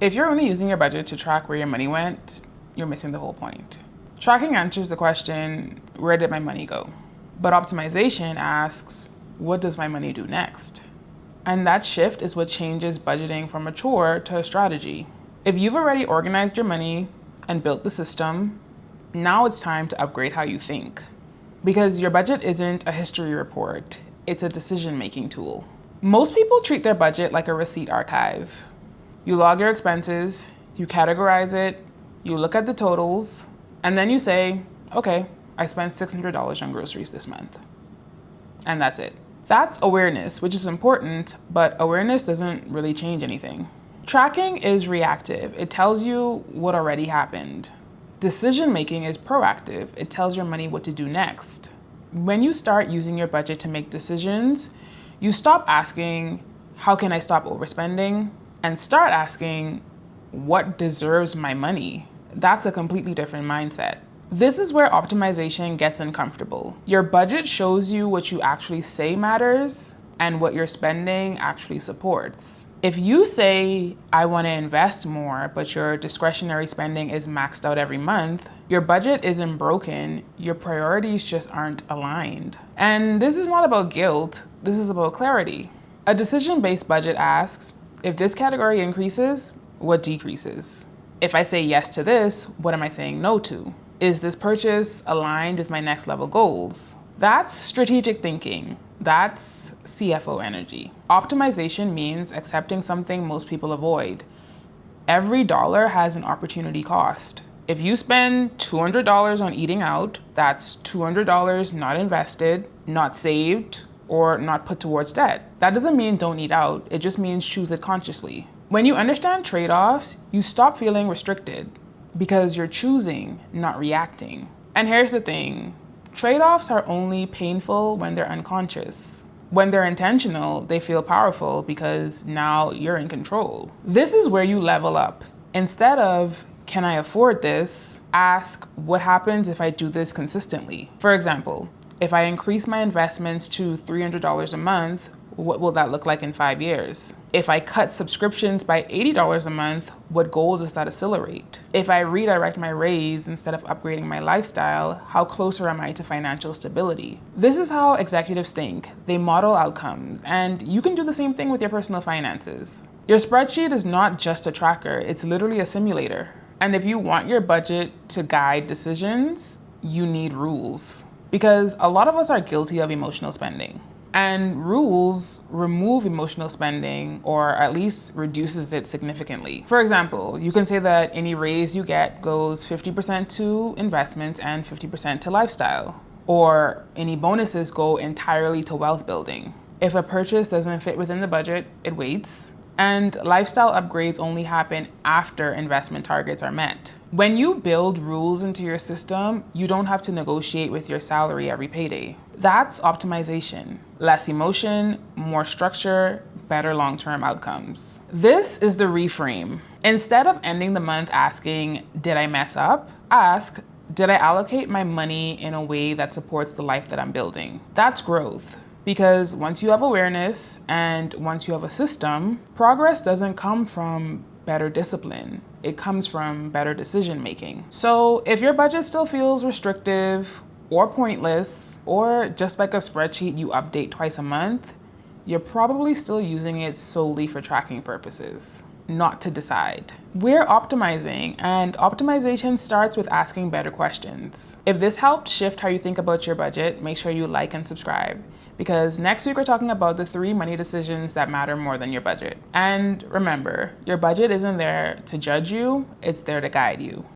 If you're only using your budget to track where your money went, you're missing the whole point. Tracking answers the question, where did my money go? But optimization asks, what does my money do next? And that shift is what changes budgeting from a chore to a strategy. If you've already organized your money and built the system, now it's time to upgrade how you think. Because your budget isn't a history report, it's a decision-making tool. Most people treat their budget like a receipt archive. You log your expenses, you categorize it, you look at the totals, and then you say, okay, I spent $600 on groceries this month. And that's it. That's awareness, which is important, but awareness doesn't really change anything. Tracking is reactive. It tells you what already happened. Decision-making is proactive. It tells your money what to do next. When you start using your budget to make decisions, you stop asking, how can I stop overspending? And start asking, what deserves my money? That's a completely different mindset. This is where optimization gets uncomfortable. Your budget shows you what you actually say matters and what your spending actually supports. If you say, I want to invest more, but your discretionary spending is maxed out every month, your budget isn't broken, your priorities just aren't aligned. And this is not about guilt, this is about clarity. A decision-based budget asks, if this category increases, what decreases? If I say yes to this, what am I saying no to? Is this purchase aligned with my next level goals? That's strategic thinking. That's CFO energy. Optimization means accepting something most people avoid. Every dollar has an opportunity cost. If you spend $200 on eating out, that's $200 not invested, not saved, or not put towards debt. That doesn't mean don't eat out, it just means choose it consciously. When you understand trade-offs, you stop feeling restricted because you're choosing, not reacting. And here's the thing, trade-offs are only painful when they're unconscious. When they're intentional, they feel powerful because now you're in control. This is where you level up. Instead of, can I afford this? Ask, what happens if I do this consistently? For example, if I increase my investments to $300 a month, what will that look like in 5 years? If I cut subscriptions by $80 a month, what goals does that accelerate? If I redirect my raise instead of upgrading my lifestyle, how closer am I to financial stability? This is how executives think. They model outcomes, and you can do the same thing with your personal finances. Your spreadsheet is not just a tracker, it's literally a simulator. And if you want your budget to guide decisions, you need rules. Because a lot of us are guilty of emotional spending. And rules remove emotional spending, or at least reduces it significantly. For example, you can say that any raise you get goes 50% to investments and 50% to lifestyle. Or any bonuses go entirely to wealth building. If a purchase doesn't fit within the budget, it waits. And lifestyle upgrades only happen after investment targets are met. When you build rules into your system, you don't have to negotiate with your salary every payday. That's optimization. Less emotion, more structure, better long-term outcomes. This is the reframe. Instead of ending the month asking, did I mess up? Ask, did I allocate my money in a way that supports the life that I'm building? That's growth. Because once you have awareness and once you have a system, progress doesn't come from better discipline. It comes from better decision making. So if your budget still feels restrictive or pointless, or just like a spreadsheet you update twice a month, you're probably still using it solely for tracking purposes, not to decide. We're optimizing, and optimization starts with asking better questions. If this helped shift how you think about your budget, make sure you like and subscribe. Because next week we're talking about the 3 money decisions that matter more than your budget. And remember, your budget isn't there to judge you, it's there to guide you.